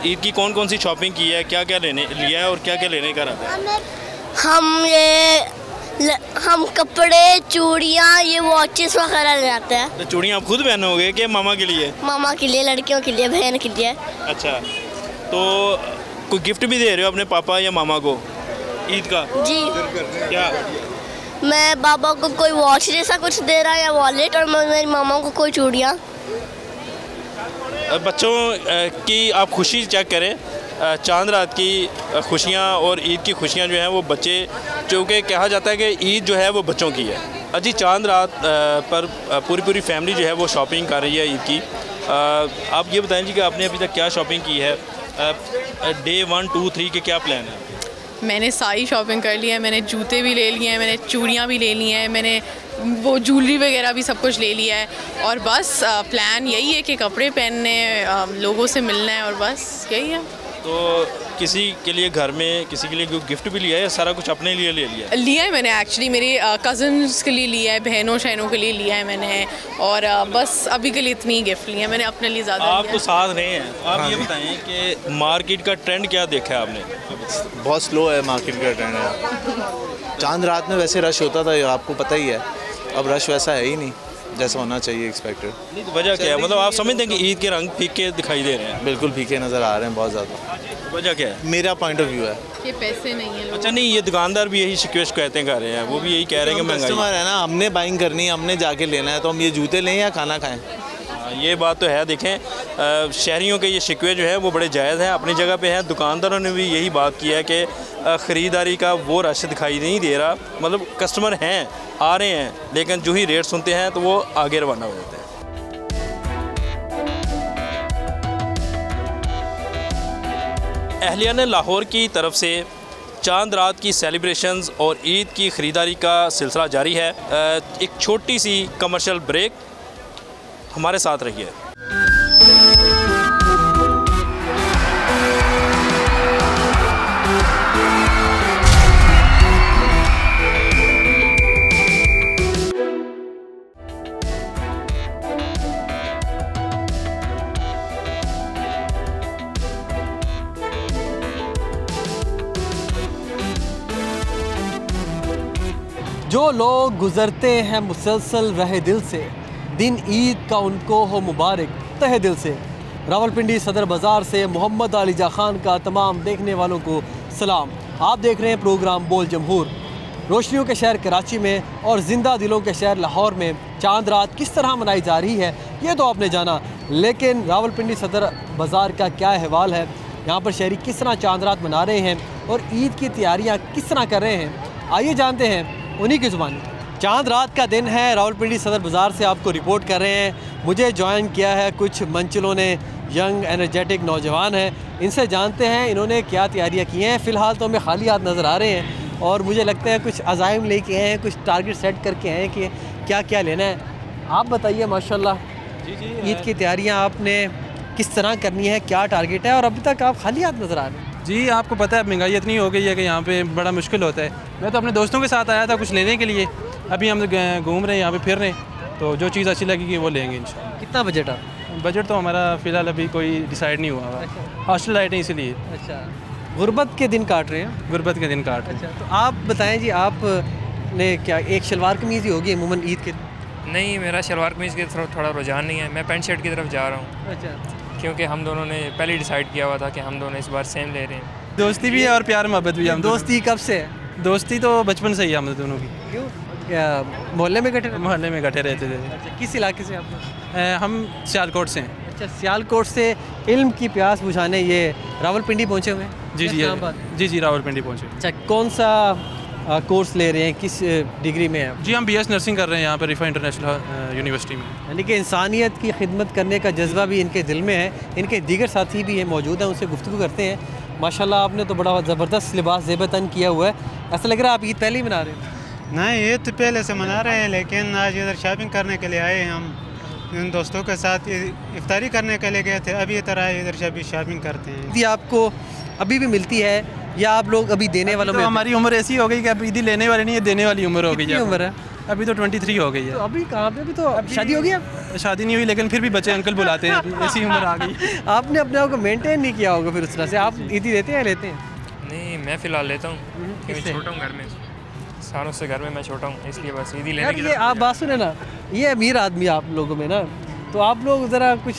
ईद की कौन कौन सी शॉपिंग की है, क्या क्या लेने लिया है और क्या क्या लेने का रहा है? हम कपड़े, चूड़ियाँ, ये वॉचेस वगैरह ले आते हैं। तो चूड़ियाँ आप खुद पहनोगे कि मामा के लिए? मामा के लिए, लड़कियों के लिए, बहन के लिए। अच्छा, तो कोई गिफ्ट भी दे रहे हो अपने पापा या मामा को ईद का? जी। क्या? मैं पापा को कोई वॉच जैसा कुछ दे रहा है या वॉलेट, और मेरी मामा को कोई चूड़ियाँ। बच्चों की आप खुशी चेक करें, चांद रात की खुशियाँ और ईद की खुशियाँ जो हैं वो बच्चे, चूँकि कहा जाता है कि ईद जो है वो बच्चों की है। अजी चांद रात पर पूरी फैमिली जो है वो शॉपिंग कर रही है ईद की। आप ये बताएं जी कि आपने अभी तक क्या शॉपिंग की है, डे 1, 2, 3 के क्या प्लान है? मैंने सारी शॉपिंग कर ली है, मैंने जूते भी ले लिए हैं, मैंने चूड़ियाँ भी ले ली हैं, मैंने वो ज्वेलरी वगैरह भी सब कुछ ले लिया है, और बस प्लान यही है कि कपड़े पहनने, लोगों से मिलना है, और बस यही है। तो किसी के लिए घर में किसी के लिए गिफ्ट भी लिया है, सारा कुछ अपने लिए ले लिया है मैंने एक्चुअली मेरे कज़न्स के लिए लिया है, बहनों शहनों के लिए लिया है मैंने, और बस अभी के लिए इतनी गिफ्ट ली है मैंने, अपने लिए ज़्यादा। आप तो साथ रहे हैं, आप ये बताएं कि मार्केट का ट्रेंड क्या देखा है आपने? बहुत स्लो है मार्केट का ट्रेंड है। चांद रात में वैसे रश होता था, आपको पता ही है, अब रश वैसा है ही नहीं जैसा होना चाहिए एक्सपेक्टेड। नहीं तो वजह क्या है, मतलब आप समझते हैं कि ईद के रंग फीके दिखाई दे रहे हैं? बिल्कुल फीके नज़र आ रहे हैं, बहुत ज़्यादा। वजह क्या है? मेरा पॉइंट ऑफ व्यू है कि पैसे नहीं है। अच्छा, नहीं ये दुकानदार भी यही शिकवे शिकायतें कर रहे हैं, वो भी यही कह रहे हैं कि महंगाई कस्टमर है ना, हमने बाइंग करनी है, हमने जाके लेना है, तो हम ये जूते लें या खाना खाएं? ये बात तो है। देखें शहरियों के ये शिकवे जो है वो बड़े जायज़ हैं, अपनी जगह पे हैं। दुकानदारों ने भी यही बात की है कि ख़रीदारी का वो रश दिखाई नहीं दे रहा, मतलब कस्टमर हैं, आ रहे हैं, लेकिन जो ही रेट सुनते हैं तो वो आगे रवाना हो जाते हैं। अहलिया लाहौर की तरफ से चांद रात की सेलिब्रेशंस और ईद की ख़रीदारी का सिलसिला जारी है। एक छोटी सी कमर्शियल ब्रेक, हमारे साथ रहिए। जो लोग गुज़रते हैं मुसलसल रहे दिल से, दिन ईद का उनको हो मुबारक तहे दिल से। रावलपिंडी सदर बाज़ार से मोहम्मद अलीजा खान का तमाम देखने वालों को सलाम। आप देख रहे हैं प्रोग्राम बोल जमहूर। रोशनियों के शहर कराची में और ज़िंदा दिलों के शहर लाहौर में चांद रात किस तरह मनाई जा रही है ये तो आपने जाना, लेकिन रावलपिंडी सदर बाज़ार का क्या अहवाल है, यहाँ पर शहरी किस तरह चांद रात मना रहे हैं और ईद की तैयारियाँ किस तरह कर रहे हैं, आइए जानते हैं उन्हीं की ज़ुबानी। चांद रात का दिन है, रावलपिंडी सदर बाज़ार से आपको रिपोर्ट कर रहे हैं। मुझे ज्वाइन किया है कुछ मंचलों ने, यंग एनर्जेटिक नौजवान हैं, इनसे जानते हैं इन्होंने क्या तैयारियां की हैं। फ़िलहाल तो हमें खाली हाथ नज़र आ रहे हैं और मुझे लगता है कुछ अज़ाइम लेके आए हैं, कुछ टारगेट सेट करके आए हैं कि क्या क्या लेना है। आप बताइए माशाल्लाह ईद की तैयारियाँ आपने किस तरह करनी है, क्या टारगेट है, और अभी तक आप खाली हाथ नज़र आ रहे हैं? जी आपको पता है महंगाई इतनी हो गई है कि यहाँ पे बड़ा मुश्किल होता है। मैं तो अपने दोस्तों के साथ आया था कुछ लेने के लिए, अभी हम घूम रहे हैं यहाँ पे फिर रहे हैं, तो जो चीज़ अच्छी लगेगी वो लेंगे इंशाल्लाह। कितना बजट है? बजट तो हमारा फ़िलहाल अभी कोई डिसाइड नहीं हुआ है, हॉस्टल आए थे इसीलिए। अच्छा, गुर्बत के दिन काट रहे हैं? गुर्बत के दिन काट रहे हैं। अच्छा, तो आप बताएँ जी, आपने क्या एक शलवार कमीज़ ही होगी अमूमन ईद के? नहीं, मेरा शलवार कमीज़ की तरफ थोड़ा रुझान नहीं है, मैं पैंट शर्ट की तरफ जा रहा हूँ। अच्छा, क्योंकि हम दोनों ने पहले डिसाइड किया हुआ था कि हम दोनों इस बार सेम ले रहे हैं। दोस्ती भी है और प्यार मोहब्बत भी है। दोस्ती कब से है? दोस्ती तो बचपन से ही है हम दोनों की। क्यों? मोहल्ले में इकट्ठे? मोहल्ले में इकट्ठे रहते थे। अच्छा, किस इलाके से आप? हम सियालकोट से हैं। अच्छा, सियालकोट से इल्म की प्यास बुझाने ये रावलपिंडी पहुँचे हुए हैं? जी जी रावलपिंडी पहुँचे। अच्छा, कौन सा कोर्स ले रहे हैं, किस डिग्री में हैं? जी हम BS नर्सिंग कर रहे हैं यहाँ पर रिफा इंटरनेशनल यूनिवर्सिटी में। यानी कि इंसानियत की खिदमत करने का जज्बा भी इनके दिल में है। इनके दीगर साथी भी हैं मौजूद हैं, उनसे गुफ्तगू करते हैं। माशाल्लाह आपने तो बड़ा ज़बरदस्त लिबास ज़ेबतन किया हुआ है, ऐसा लग रहा है आप ईद पहले ही मना रहे हैं? नहीं, ईद तो पहले से मना रहे हैं, लेकिन आज इधर शॉपिंग करने के लिए आए हैं। हम इन दोस्तों के साथ इफ्तारी करने के लिए गए थे, अभी इधर आए, इधर शॉपिंग करते हैं। यदि आपको अभी भी मिलती है या आप लोग अभी देने वालों तो में? हमारी उम्र ऐसी हो गई कि अब ईदी लेने वाली नहीं है, देने वाली उम्र हो गई है। उम्र है अभी तो 23 हो गई है। तो अभी कहाँ पे? अभी तो शादी हो गया? शादी नहीं हुई लेकिन फिर भी बच्चे अंकल बुलाते हैं, ऐसी उम्र आ गई। आपने अपने आप को मेंटेन नहीं किया होगा फिर उस तरह से। आप ईदी देते हैं लेते हैं? नहीं, मैं फ़िलहाल लेता हूँ क्योंकि छोटा हूँ घर में, सालों से घर में मैं छोटा हूँ, इसलिए बस ईदी लेने यार के ये लिए। आप बात सुने ना, ये अमीर आदमी आप लोगों में ना, तो आप लोग ज़रा कुछ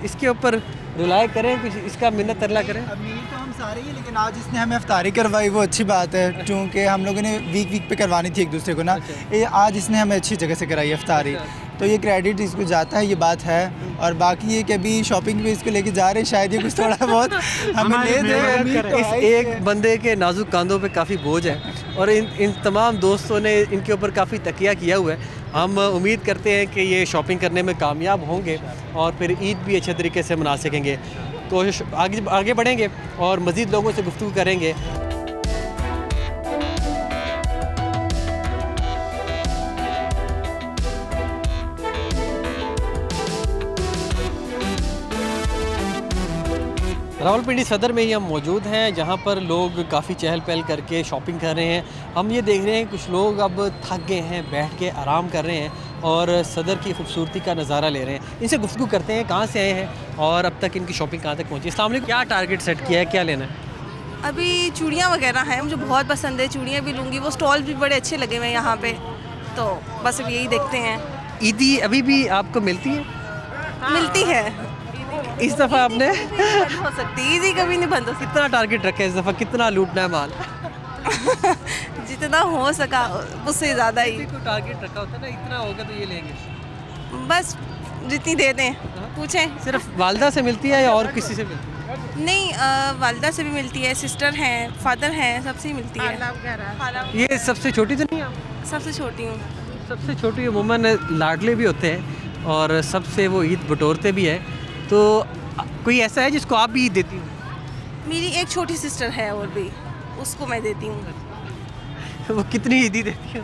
इसके ऊपर रिलाय करें, कुछ इसका मिन्नत तरला करें। अमीर तो हम सारे ही, लेकिन आज इसने हमें इफ्तारी करवाई वो अच्छी बात है, क्योंकि हम लोगों ने वीक पे करवानी थी एक दूसरे को ना। ये आज इसने हमें अच्छी जगह से कराई इफ्तारी, तो ये क्रेडिट इसको जाता है, ये बात है। और बाकी ये कि अभी शॉपिंग पे इसको लेके जा रहे हैं, शायद ये कुछ थोड़ा बहुत हमें ले दे। इस एक बंदे के नाजुक कांधों पे काफ़ी बोझ है और इन तमाम दोस्तों ने इनके ऊपर काफ़ी तकिया किया हुआ है। हम उम्मीद करते हैं कि ये शॉपिंग करने में कामयाब होंगे और फिर ईद भी अच्छे तरीके से मना सकेंगे। कोशिश आगे बढ़ेंगे और मज़ीद लोगों से गुफ्तगू करेंगे। रावलपिंडी सदर में ही हम मौजूद हैं, जहां पर लोग काफ़ी चहल पहल करके शॉपिंग कर रहे हैं। हम ये देख रहे हैं कुछ लोग अब थक गए हैं, बैठ के आराम कर रहे हैं और सदर की खूबसूरती का नज़ारा ले रहे हैं। इनसे गुफ्तगू करते हैं कहाँ से आए हैं और अब तक इनकी शॉपिंग कहाँ तक पहुँची। अस्सलाम वालेकुम, क्या टारगेट सेट किया है, क्या लेना है? अभी चूड़ियाँ वगैरह हैं, मुझे बहुत पसंद है, चूड़ियाँ भी लूँगी। वो स्टॉल भी बड़े अच्छे लगे हुए हैं यहाँ पे, तो बस अब यही देखते हैं। ईदी अभी भी आपको मिलती है? मिलती है। इस दफ़ा आपने बंद हो सकती है, ईदी कभी नहीं बंद हो सकती। कितना टारगेट रखा है इस दफ़ा, कितना लूटना है माल? जितना हो सका उससे ज़्यादा ही टारगेट रखा होता है ना, इतना होगा तो ये लेंगे, बस जितनी दे दें। पूछें। सिर्फ वालदा से मिलती है या और किसी से मिलती है? नहीं, वालदा से भी मिलती है, सिस्टर हैं, फादर हैं, सबसे ही मिलती है। ये सबसे छोटी तो नहीं है? सबसे छोटी हूँ। सबसे छोटी अमूमन लाडले भी होते हैं और सबसे वो ईद बटोरते भी है। तो कोई ऐसा है जिसको आप भी ईद देती हो? मेरी एक छोटी सिस्टर है और भी, उसको मैं देती हूँ। वो कितनी ईदी देती है?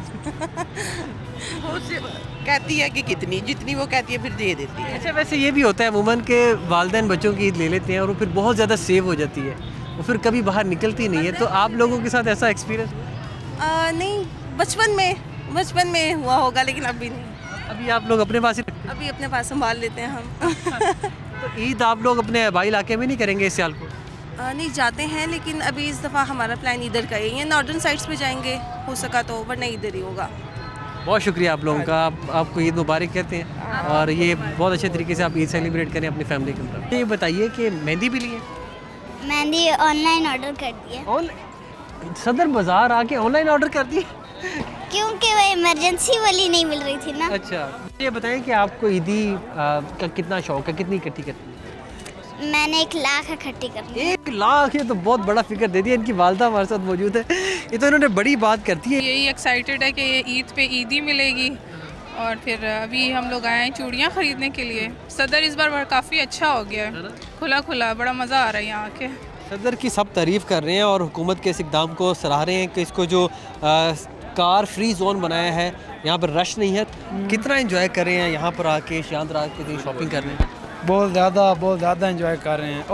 कहती है कि कितनी, जितनी वो कहती है फिर दे देती है। अच्छा, वैसे ये भी होता है अमूमन के वालिदैन बच्चों की ईद ले लेते हैं और वो फिर बहुत ज़्यादा सेव हो जाती है, वो फिर कभी बाहर निकलती नहीं है। तो आप लोगों के साथ ऐसा एक्सपीरियंस? नहीं, बचपन में हुआ होगा, लेकिन अभी नहीं। अभी आप लोग अपने पास ही? अभी अपने पास संभाल लेते हैं हम। तो ईद आप लोग अपने आबाई इलाके में नहीं करेंगे इस साल को? नहीं, जाते हैं, लेकिन अभी इस दफ़ा हमारा प्लान इधर का ही है, नॉर्दर्न साइड्स पे जाएंगे हो सका तो, वरना इधर ही होगा। बहुत शुक्रिया आप लोगों का, आपको ईद मुबारक कहते हैं और ये बहुत अच्छे तरीके से आप ईद सेलिब्रेट करें अपनी फैमिली के साथ। ये बताइए कि मेहंदी भी लिए? मेहंदी ऑनलाइन ऑर्डर कर दिया। सदर बाज़ार आके ऑनलाइन ऑर्डर कर दिए? क्योंकि वो इमरजेंसी वाली नहीं मिल रही थी ना। अच्छा, ये बताएं कि आपको ईदी का कितना शौक है, कितनी इकट्ठी करती है? मैंने 1 लाख इकट्ठी कर ली। 1 लाख, ये तो बहुत बड़ा फिगर दे दिया। इनकी वालदा हमारे साथ मौजूद है, ये तो इन्होंने बड़ी बात करती है। यही एक्साइटेड है कि ये ईद पे ईदी मिलेगी और फिर अभी हम लोग आए हैं चूड़ियाँ ख़रीदने के लिए। सदर इस बार काफ़ी अच्छा हो गया है, खुला खुला, बड़ा मज़ा आ रहा है यहाँ आके। सदर की सब तारीफ़ कर रहे हैं और हुकूमत के इस इक़दाम को सराह रहे हैं कि इसको जो कार फ्री जोन बनाया है, यहाँ पर रश नहीं है। कितना एंजॉय कर रहे हैं यहाँ पर आके, शांत रात के दिन शॉपिंग कर रहे हैं? बहुत ज़्यादा एंजॉय कर रहे हैं।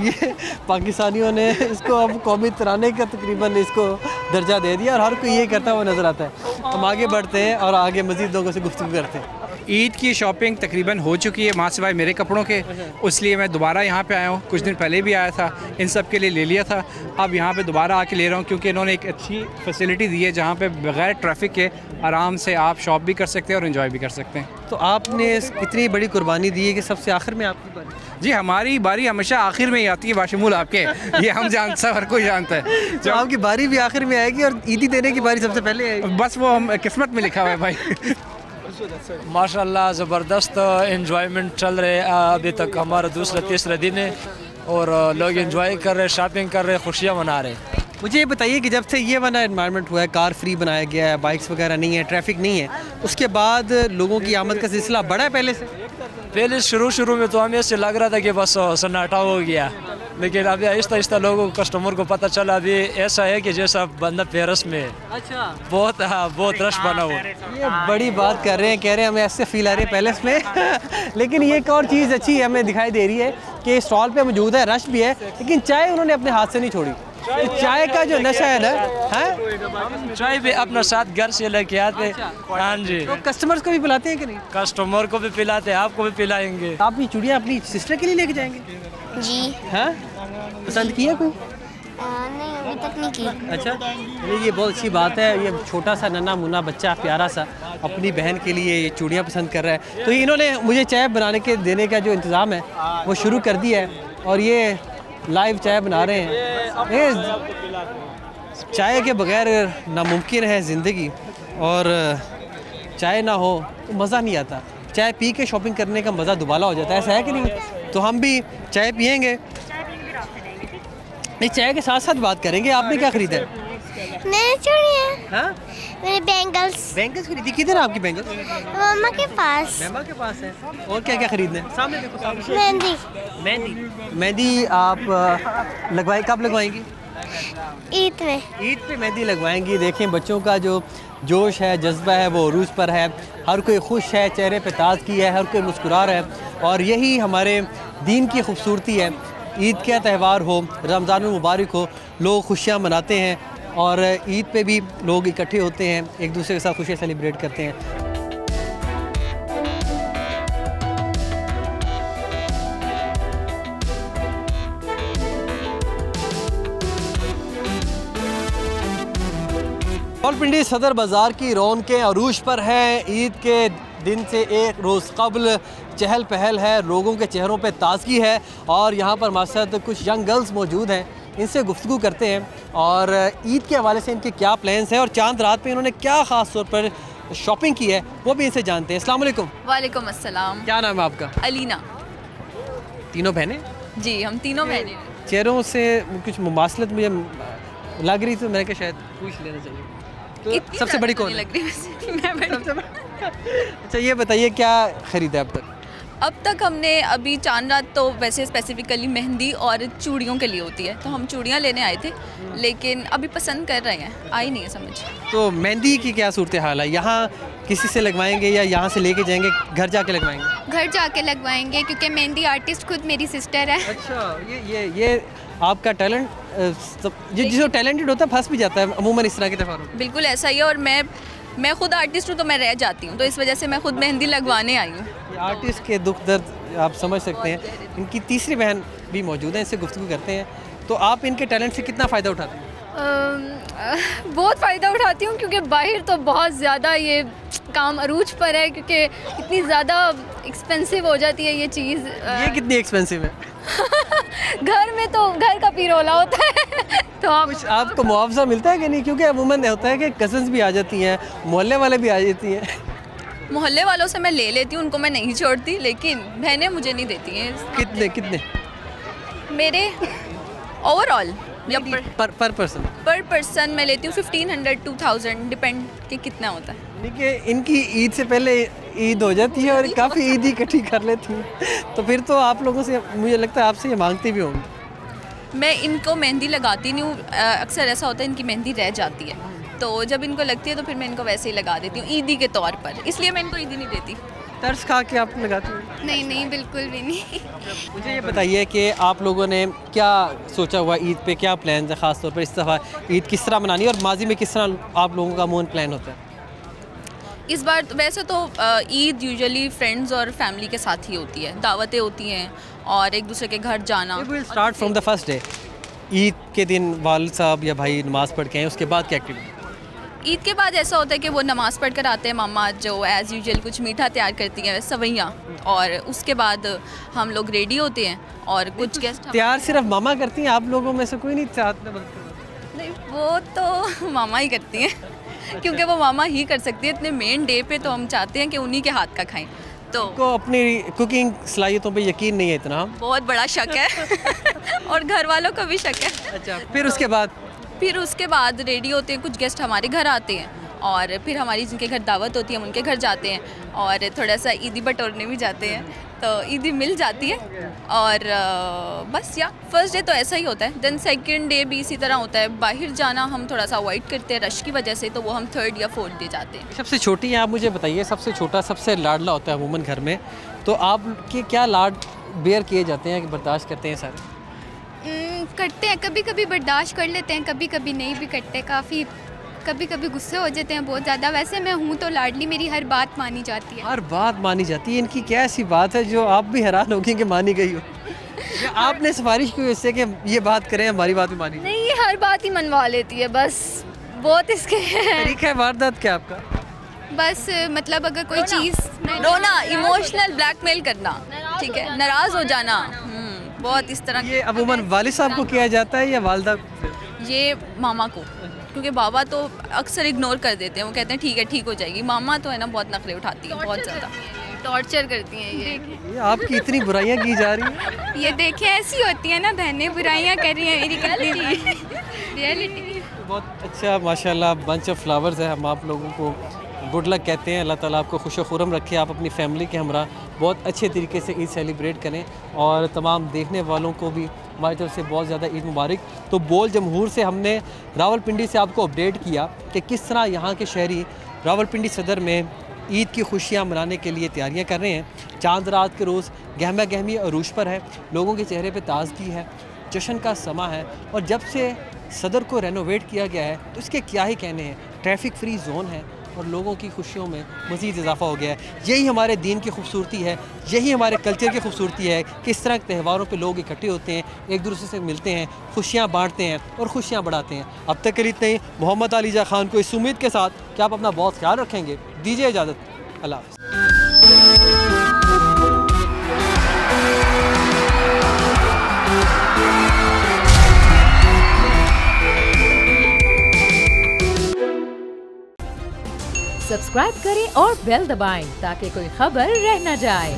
ये पाकिस्तानियों ने इसको अब कौमी तराने का तकरीबन इसको दर्जा दे दिया और हर कोई ये करता हुआ नज़र आता है। हम आगे बढ़ते हैं और आगे मज़ीद लोगों से गुफ्तगू करते हैं। ईद की शॉपिंग तकरीबन हो चुकी है, माँ सिवाय मेरे कपड़ों के, इसलिए मैं दोबारा यहाँ पे आया हूँ। कुछ दिन पहले भी आया था, इन सब के लिए ले लिया था। अब यहाँ पे दोबारा आके ले रहा हूँ क्योंकि इन्होंने एक अच्छी फैसिलिटी दी है जहाँ पे बग़ैर ट्रैफिक के आराम से आप शॉप भी कर सकते हैं और इन्जॉय भी कर सकते हैं। तो आपने इतनी बड़ी कुर्बानी दी है कि सबसे आखिर में आपकी बारी? जी, हमारी बारी हमेशा आखिर में ही आती है बाशमूल आपके, ये हम जानते हैं, हर कोई जानता है। तो आपकी बारी भी आखिर में आएगी और ईदी देने की बारी सबसे पहले आएगी? बस वो हम किस्मत में लिखा हुआ है भाई। माशाल्लाह ज़बरदस्त एंजॉयमेंट चल रहे हैं। अभी तक हमारा दूसरा तीसरा दिन है और लोग एंजॉय कर रहे हैं, शॉपिंग कर रहे हैं, खुशियाँ मना रहे हैं। मुझे ये बताइए कि जब से ये वाला एनवायरनमेंट हुआ है, कार फ्री बनाया गया है, बाइक्स वगैरह नहीं है, ट्रैफिक नहीं है, उसके बाद लोगों की आमद का सिलसिला बढ़ा है पहले से? पहले शुरू में तो हमें ऐसे लग रहा था कि बस सन्नाटा हो गया, लेकिन अभी आहिस्ता आहिस्ता लोगों को, कस्टमर को पता चला अभी ऐसा है कि जैसा बंदा पेरिस में है। अच्छा, बहुत रश बना हुआ। ये बड़ी बात कर रहे हैं, कह रहे हैं हमें ऐसे फील आ रही है पैलेस में। लेकिन ये एक और चीज़ अच्छी हमें दिखाई दे रही है के स्टॉल पे मौजूद है, रश भी है, लेकिन चाय उन्होंने अपने हाथ से नहीं छोड़ी। तो चाय का जो नशा है ना, है चाय भी अपना साथ घर से लेके आते। हाँ जी। तो कस्टमर्स को भी पिलाते हैं कि नहीं? कस्टमर को भी पिलाते हैं, आपको भी पिलाएंगे। आप ये चूड़ियाँ अपनी सिस्टर के लिए लेके जाएंगे? जी। हाँ, पसंद किया कोई? नहीं, अभी तक नहीं की। अच्छा, ये बहुत अच्छी बात है। ये छोटा सा नन्हा मुन्ना बच्चा प्यारा सा अपनी बहन के लिए ये चूड़ियाँ पसंद कर रहा है। तो इन्होंने मुझे चाय बनाने के देने का जो इंतज़ाम है वो शुरू कर दिया है, और ये लाइव चाय बना रहे हैं। ये चाय के बगैर नामुमकिन है ज़िंदगी, और चाय ना हो तो मज़ा नहीं आता। चाय पी के शॉपिंग करने का मज़ा दुबाला हो जाता है, ऐसा है कि नहीं? तो हम भी चाय पियेंगे, नहीं चाय के साथ साथ बात करेंगे। आपने क्या खरीदा है? मैंने चूड़ियाँ। हाँ? मैंने बैंगल्स। बैंगल्स खरीदी? किधर है आपकी बैंगल्स? मामा के पास। मामा के पास है। और क्या क्या खरीदना है? सामने देखो, सामने। मेहंदी। मेहंदी? मेहंदी आप लगवाए, कब लगवाएंगी? ईद में। ईद पे मेहंदी लगवाएंगी। देखें बच्चों का जो जोश है, जज्बा है, वो अरूज पर है। हर कोई खुश है, चेहरे पे ताज़गी है, हर कोई मुस्कुरा रहा है, और यही हमारे दीन की खूबसूरती है। ईद का त्यौहार हो, रमज़ान मुबारक हो, लोग खुशियाँ मनाते हैं, और ईद पे भी लोग इकट्ठे होते हैं, एक दूसरे के साथ खुशियाँ सेलिब्रेट करते हैं। रावलपिंडी सदर बाज़ार की रौनकें अरूज पर हैं। ईद के दिन से एक रोज़ कबल चहल पहल है, लोगों के चेहरों पे ताज़गी है, और यहाँ पर हमारे साथ कुछ यंग गर्ल्स मौजूद हैं। इनसे गुफ्तगू करते हैं और ईद के हवाले से इनके क्या प्लान्स हैं और चांद रात पे इन्होंने क्या ख़ास तौर पर शॉपिंग की है वो भी इनसे जानते हैं। अस्सलाम वालेकुम। वालेकुम अस्सलाम। क्या नाम है आपका? अलीना। तीनों बहनें? जी हम तीनों बहनें। चेहरों से कुछ मुमासलत मुझे लग रही थी, मैंने कहा शायद पूछ लेना चाहिए। तो सबसे बड़ी कौन लग रही मैं अच्छा ये बताइए क्या ख़रीदा अब तक? अब तक हमने अभी चांद रात तो वैसे स्पेसिफिकली मेहंदी और चूड़ियों के लिए होती है, तो हम चूड़ियाँ लेने आए थे, लेकिन अभी पसंद कर रहे हैं, आई नहीं है समझ। तो मेहंदी की क्या सूरत हाल है? यहाँ किसी से लगवाएंगे या यहाँ से लेके जाएंगे, घर जाके लगवाएंगे? घर जाके लगवाएंगे क्योंकि मेहंदी आर्टिस्ट खुद मेरी सिस्टर है। अच्छा ये आपका टैलेंट, जो टैलेंटेड होता है फंस भी जाता है अमूमन इस तरह के त्योहारों। बिल्कुल ऐसा ही है, और मैं खुद आर्टिस्ट हूँ तो मैं रह जाती हूँ, तो इस वजह से मैं खुद मेहंदी लगवाने आई हूँ। आर्टिस्ट के दुख दर्द आप समझ सकते हैं। इनकी तीसरी बहन भी मौजूद है, इनसे गुफ्तगू करते हैं। तो आप इनके टैलेंट से कितना फ़ायदा उठाते हैं? बहुत फ़ायदा उठाती हूँ, क्योंकि बाहर तो बहुत ज़्यादा ये काम अरूज पर है, क्योंकि इतनी ज़्यादा एक्सपेंसिव हो जाती है ये चीज़। ये कितनी एक्सपेंसिव है? घर में तो घर का पिरोला होता है तो आप कुछ आपको मुआवजा मिलता है कि नहीं? क्योंकि अमूमन होता है कि कज़न्स भी आ जाती हैं, मोहल्ले वाले भी आ जाती हैं। मोहल्ले वालों से मैं ले लेती हूँ, उनको मैं नहीं छोड़ती, लेकिन बहनें मुझे नहीं देती हैं। कितने मेरे ओवरऑल या पर पर्सन मैं लेती हूँ 1500 2000 डिपेंड कि कितना होता है। देखिए इनकी ईद से पहले ईद हो जाती है और काफ़ी ईद ही इकट्ठी कर लेती हैं, तो फिर तो आप लोगों से मुझे लगता है आपसे ये मांगती भी होंगी। मैं इनको मेहंदी लगाती नहीं हूँ, अक्सर ऐसा होता है इनकी मेहंदी रह जाती है, तो जब इनको लगती है तो फिर मैं इनको वैसे ही लगा देती हूँ ईदी के तौर पर, इसलिए मैं इनको ईदी नहीं देती। तर्स खा के आप लगाती हैं? नहीं बिल्कुल भी नहीं। मुझे ये बताइए कि आप लोगों ने क्या सोचा हुआ ईद पे, क्या प्लान है ख़ास तौर पर इस दफ़ा ईद किस तरह मनानी है और माजी में किस तरह आप लोगों का अमूमन प्लान होता है? इस बार वैसे तो ईद यूजुअली फ्रेंड्स और फैमिली के साथ ही होती है, दावतें होती हैं और एक दूसरे के घर जाना। Start from the first day. Eid के दिन वालिद साहब या भाई नमाज़ पढ़ के आए, उसके बाद क्या एक्टिविटी? ईद के बाद ऐसा होता है कि वो नमाज़ पढ़ कर आते हैं, मामा जो एज़ यूजुअल कुछ मीठा तैयार करती हैं सवैयाँ, और उसके बाद हम लोग रेडी होते हैं और कुछ गेस्ट तैयार सिर्फ मामा करती हैं, आप लोगों में से कोई नहीं साथ में? नहीं वो तो मामा ही करती हैं क्योंकि वो मामा ही कर सकती है, इतने मेन डे पे तो हम चाहते हैं कि उन्हीं के हाथ का खाएं। तो को अपनी कुकिंग सलाहियतों पे यकीन नहीं है इतना? बहुत बड़ा शक है और घर वालों को भी शक है। अच्छा फिर उसके बाद रेडी होते हैं, कुछ गेस्ट हमारे घर आते हैं और फिर हमारी जिनके घर दावत होती है हम उनके घर जाते हैं और थोड़ा सा ईदी बटोरने भी जाते हैं, तो ईदी मिल जाती है। और बस या फर्स्ट डे तो ऐसा ही होता है, देन सेकंड डे भी इसी तरह होता है। बाहर जाना हम थोड़ा सा अवॉइड करते हैं रश की वजह से, तो वो हम थर्ड या फोर्थ डे जाते हैं। सबसे छोटी हैं आप, मुझे बताइए सबसे छोटा सबसे लाडला होता है अमूमन घर में, तो आपके क्या लाड बेयर किए जाते हैं कि बर्दाश्त करते हैं सारे? करते हैं, कभी कभी बर्दाश्त कर लेते हैं, कभी कभी नहीं भी करते। काफ़ी कभी कभी गुस्से हो जाते हैं बहुत ज़्यादा। वैसे मैं हूँ तो लाडली, मेरी हर बात मानी जाती है। हर बात मानी जाती है? इनकी क्या ऐसी बात है जो आप भी हैरान होगी कि मानी गई हो? या आपने सिफारिश की इससे कि ये बात करें, हमारी बात भी मानी? नहीं, ये हर बात ही मनवा लेती है बस। बहुत इसके तरीका है वारदात क्या आपका? बस मतलब अगर कोई चीज़ रोना, इमोशनल ब्लैकमेल करना, ठीक है, नाराज़ हो जाना, बहुत इस तरह। ये अमूमन वालिद साहब को किया जाता है या वालदा? ये मामा को, क्योंकि बाबा तो अक्सर इग्नोर कर देते हैं, वो कहते हैं ठीक है ठीक हो जाएगी। मामा तो है ना बहुत नखरे उठाती है, बहुत ज़्यादा टॉर्चर करती हैं ये आपकी इतनी बुराइयां की जा रही हैं। ये देखें, ऐसी होती है ना बहनें, बुराइयां कर रही हैं मेरी रियलिटी। बहुत अच्छा माशाल्लाह बंच ऑफ फ्लावर्स है। हम आप लोगों को गुड लक कहते हैं। अल्लाह ताला आपको खुश खुरम रखे, आप अपनी फैमिली के हमरा बहुत अच्छे तरीके से ईद सेलिब्रेट करें और तमाम देखने वालों को भी हमारी तरफ से बहुत ज़्यादा ईद मुबारक। तो बोल जमहूर से हमने रावलपिंडी से आपको अपडेट किया कि किस तरह यहाँ के शहरी रावलपिंडी सदर में ईद की खुशियाँ मनाने के लिए तैयारियाँ कर रहे हैं। चांद रात के रोज़ गहमा गहमी अरूज पर है, लोगों के चेहरे पे ताजगी है, जश्न का समा है। और जब से सदर को रेनोवेट किया गया है तो इसके क्या ही कहने हैं। ट्रैफिक फ्री जोन है और लोगों की खुशियों में मज़ीद इजाफा हो गया है। यही हमारे दीन की खूबसूरती है, यही हमारे कल्चर की खूबसूरती है कि इस तरह के त्योहारों पे लोग इकट्ठे होते हैं, एक दूसरे से मिलते हैं, खुशियाँ बांटते हैं और खुशियाँ बढ़ाते हैं। अब तक के लिए इतना ही। मोहम्मद अलीजा खान को इस उम्मीद के साथ कि आप अपना बहुत ख्याल रखेंगे, दीजिए इजाज़त। अल्लाह हाफ़िज़। सब्सक्राइब करें और बेल दबाएं ताकि कोई खबर रह न जाए।